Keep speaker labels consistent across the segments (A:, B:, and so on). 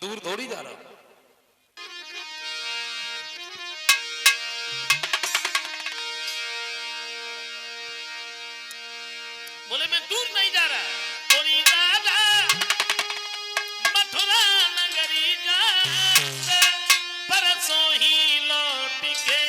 A: दूर थोड़ी जा रहा हूं।
B: बोले मैं दूर नहीं जा रहा। बोली दादा मथुरा नगरी जा परसों ही लौट के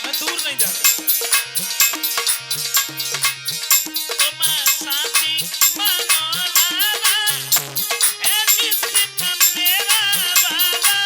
A: मैं दूर नहीं जा रहा।
B: तो मैं साथी मनोलावा है निश्चित मेरा वादा।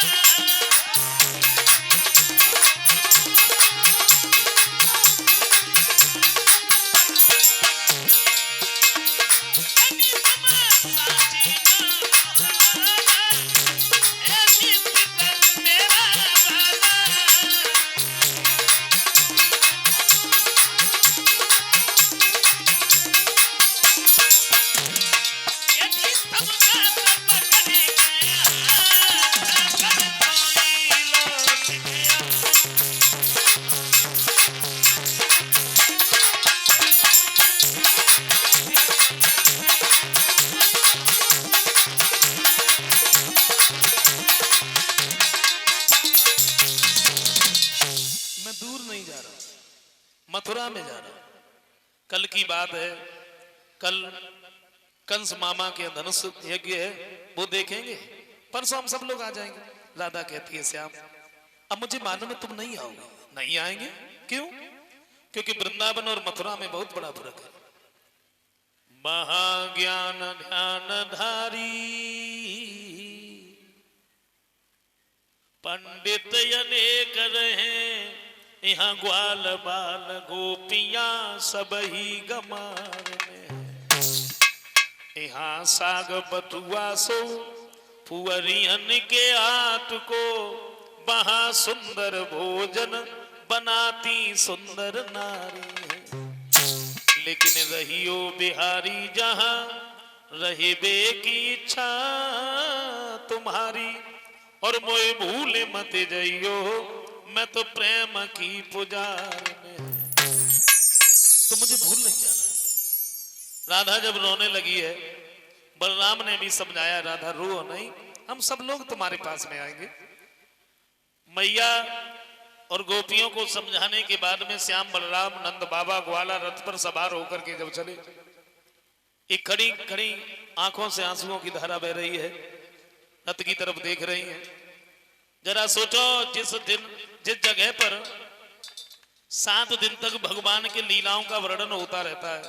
A: मैं दूर नहीं जा रहा, मथुरा में जा रहा। कल की बात है, कल कंस मामा के धनुष यज्ञ है, वो देखेंगे। परसों हम सब लोग आ जाएंगे। राधा कहती है श्याम अब मुझे मालूम है तुम नहीं आओगे। नहीं आएंगे क्यों? क्योंकि वृंदावन और मथुरा में बहुत बड़ा फर्क है। महाज्ञान ध्यान धारी
B: पंडित अनेक रहे यहाँ ग्वाल बाल गोपियां सब ही गमार में। यहाँ साग बथुआ सो पुअरियन के हाथ को वहाँ सुंदर भोजन बनाती सुंदर नारी है। लेकिन रहियो बिहारी जहाँ रहिबे की इच्छा तुम्हारी और मोए भूले मत जइयो मैं तो प्रेम की पुजार में।
A: तो मुझे भूल नहीं जाना।
B: राधा जब रोने लगी है, बलराम ने भी समझाया राधा रो नहीं,
A: हम सब लोग तुम्हारे पास में आएंगे।
B: मैया और गोपियों को समझाने के बाद में श्याम बलराम नंद बाबा ग्वाला रथ पर सवार होकर के जब चले, एक खड़ी खड़ी आंखों से आंसुओं की धारा बह रही है, रथ की तरफ देख रही हैं। जरा सोचो जिस दिन जिस जगह पर 7 दिन तक भगवान के लीलाओं का वर्णन होता रहता है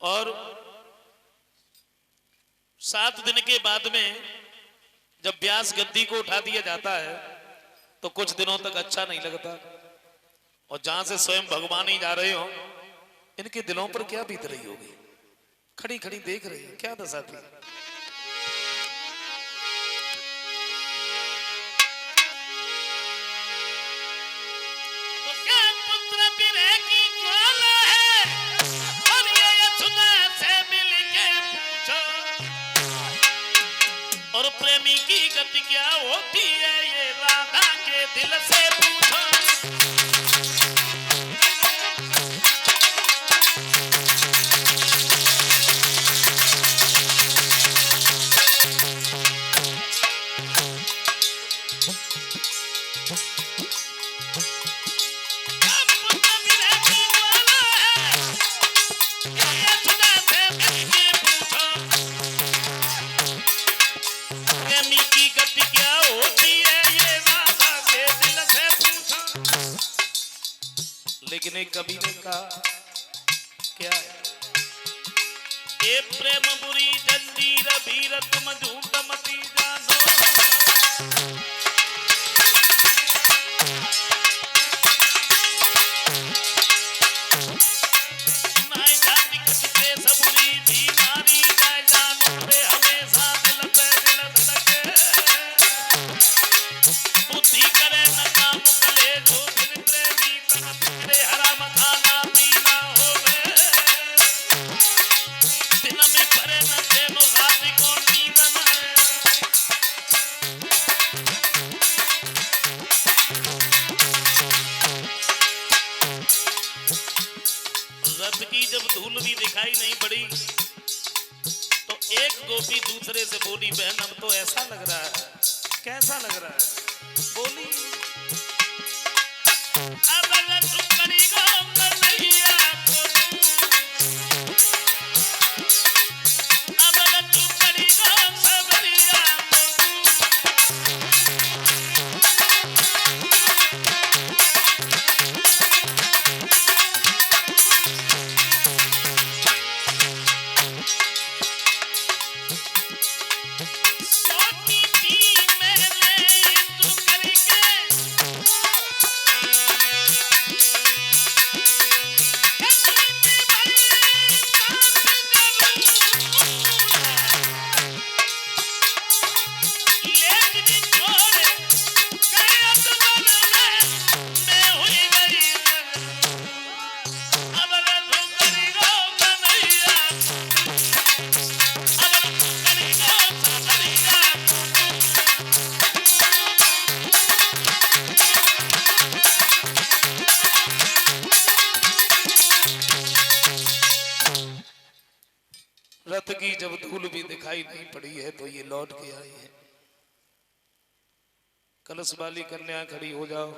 B: और 7 दिन के बाद में जब व्यास गद्दी को उठा दिया जाता है तो कुछ दिनों तक अच्छा नहीं लगता। और जहां से स्वयं भगवान ही जा रहे हो, इनके दिलों पर क्या बीत रही होगी। खड़ी खड़ी देख रही है, क्या दशा थी। तो क्या पुत्र बिरह की ज्वाला है और ये यशोदा से मिल के पूछो और प्रेमी की गति क्या होती है ये राधा के दिल से पूछो। लेकिन एक कवि ने कहा क्या है, ये प्रेम बुरी जंजीर भीर तुम झूठ मती जानो। नाई जाति कटके सबुरी भी नारी जाए जानो रे हमेशा दिल पे दिल धड़के। बुद्धि करे न काम करे जो दिल प्रेमी तन पिछड़े हराम खाना पीना होवे। दिन में करे दिखाई नहीं पड़ी तो एक गोपी दूसरे से बोली, बहन अब तो ऐसा लग रहा है। कैसा लग रहा है? बोली, अब टुकड़ी गो कन्हैया को तू, अब टुकड़ी गो सबरिया को तू। सोची थी मैंने तू करके, लेकिन छोड़े गए अतबल में मैं हुई गई। अब टुकड़ी गो कन्हैया, अब टुकड़ी गो सबरिया।
A: रथ की जब धूल भी दिखाई नहीं पड़ी है तो ये लौट के आई है। कलश वाली कन्या खड़ी हो जाओ।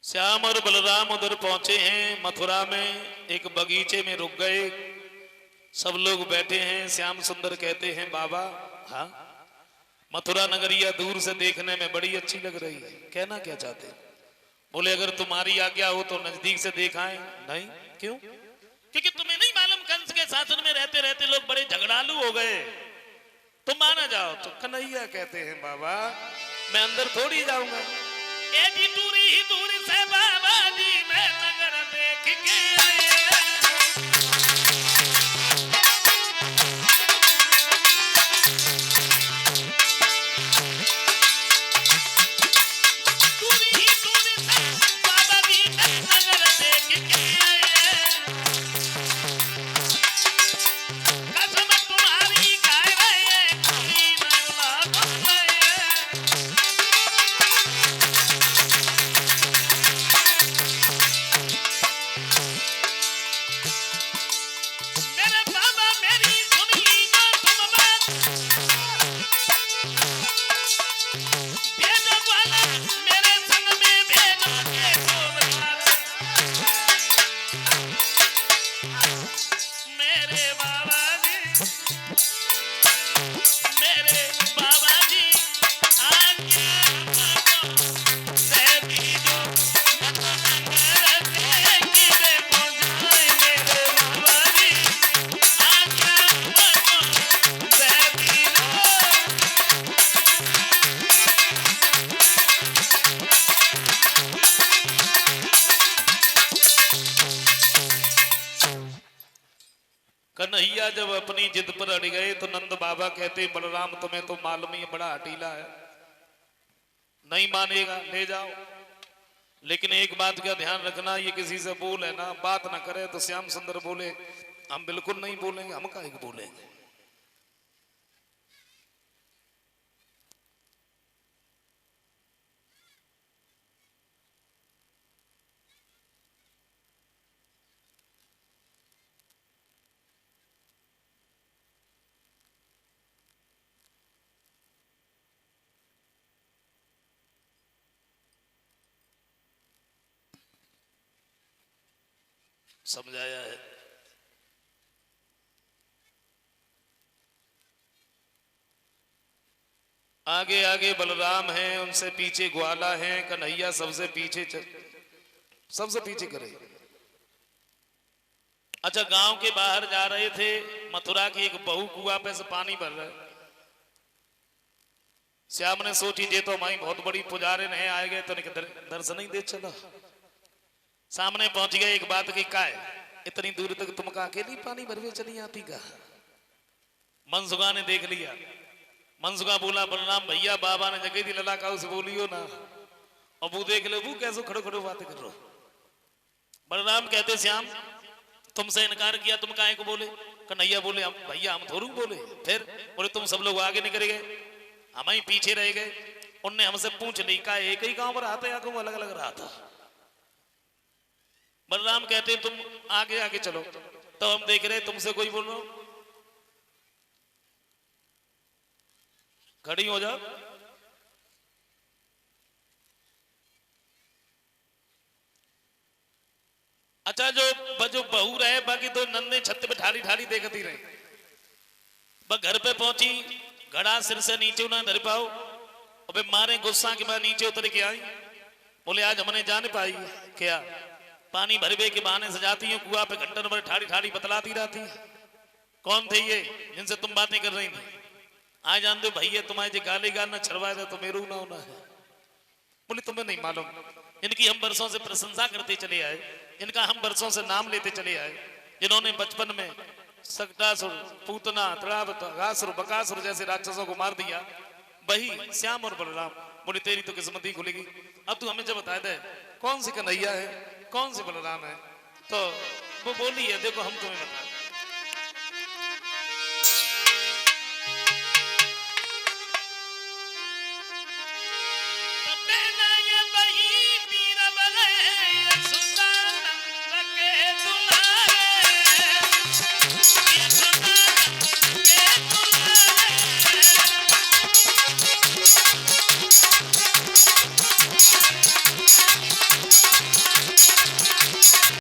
A: श्याम और बलराम उधर पहुंचे हैं मथुरा में, एक बगीचे में रुक गए। सब लोग बैठे हैं। श्याम सुंदर कहते हैं, बाबा हाँ, मथुरा नगरिया दूर से देखने में बड़ी अच्छी लग रही है, कहना क्या चाहते हैं? बोले, अगर तुम्हारी आज्ञा हो तो नजदीक से दिखाएं। नहीं, क्यों?
B: क्योंकि तुम्हें नहीं मालूम कंस के शासन में रहते रहते लोग बड़े झगड़ालू हो गए, तुम माना जाओ।
A: तो कन्हैया कहते हैं, बाबा मैं अंदर थोड़ी जाऊंगा।
B: एडी दूरी ही दूरी से बाबा जी मैं नगर देख के आए। दूरी ही दूरी से बाबा जी मैं नगर देख के आए। कसम तुम्हारी खाए रहे कोई ना बोले। मेरे बाबा मेरी सुनी ना तुम बात, भेजो वाला मेरे संग में भेजो के बोलबाला। मेरे बाबा जी, मेरे बाबा जी आज्ञा मानो दे दीजो न तो नगर देख के पहुंचाए। मेरे बाबा जी आज्ञा मानो दे दीजो।
A: कन्हैया जब अपनी जिद पर अड़ गए तो नंद बाबा कहते, बलराम तुम्हें तो मालूम ही है, बड़ा हठीला है, नहीं मानेगा, ले जाओ। लेकिन एक बात का ध्यान रखना, ये किसी से बोले ना, बात ना करे। तो श्याम सुंदर बोले, हम बिल्कुल नहीं बोलेंगे, हम काहे को बोलेंगे। समझाया है। आगे आगे बलराम हैं, उनसे पीछे ग्वाला हैं, कन्हैया सबसे पीछे सबसे पीछे करे। अच्छा, गांव के बाहर जा रहे थे, मथुरा की एक बहू कुआं पे से पानी भर रहा है। श्याम ने सोची, ये तो हमारी बहुत बड़ी पुजारी नहीं आए गए तो दर्शन ही दे चला। सामने पहुंच गए, एक बात की, का है इतनी दूर तक तुम का अकेली पानी भरवे चली आती का? मनसुखा ने देख लिया। मनसुखा बोला, बलराम भैया बाबा ने जगह दी लला का उसे बोलियो ना। और वो देख ले, वो कैसे खड़ो खड़ो बातें कर रहे हो। बलराम कहते, श्याम तुमसे इनकार किया, तुम काहे को बोले? कन्हैया बोले, हम भैया हम थोड़ू बोले। फिर बोले, तुम सब लोग आगे निकल गए, हम ही पीछे रह गए।
B: उनने हमसे पूछ ली का एक ही गांव में रहा था या कहूं अलग अलग रहा था। बलराम कहते तुम आगे आगे चलो, तो हम देख रहे तुमसे कोई बोल रहा हो, खड़ी हो जाओ। अच्छा जो बहू रहे बाकी तो नन्हे छत पे ठारी ठारी देखती रहे। बस घर पे पहुंची, घड़ा सिर से नीचे उन्हें धर पाओ, अबे मारे गुस्सा के बाद नीचे उतर के आई। बोले आज हमने जान पाई क्या पानी भरवे के बहाने से जाती हूँ कुआ पे घंटन भर ठाड़ी ठाड़ी बतलाती रहती है। कौन थे ये जिनसे तुम बातें कर रही थी? आज जान दो भैया तुम्हारे जो गाली गाल ना छड़वाए थे तो मेरू ना होना है। बोले तुम्हें नहीं मालूम, इनकी हम बरसों से प्रशंसा करते चले आए, इनका हम बरसों से नाम लेते चले आए, जिन्होंने बचपन में सकटासुर, पूतना, तड़ासुर, बकासुर जैसे राक्षसों को मार दिया, वही श्याम और बलराम। बोले तेरी तो किस्मत ही खुलेगी। अब तू हमें जब बता दे कौन सी कन्हैया है, कौन सी बलराम है, तो वो बोली है देखो हम तुम्हें बता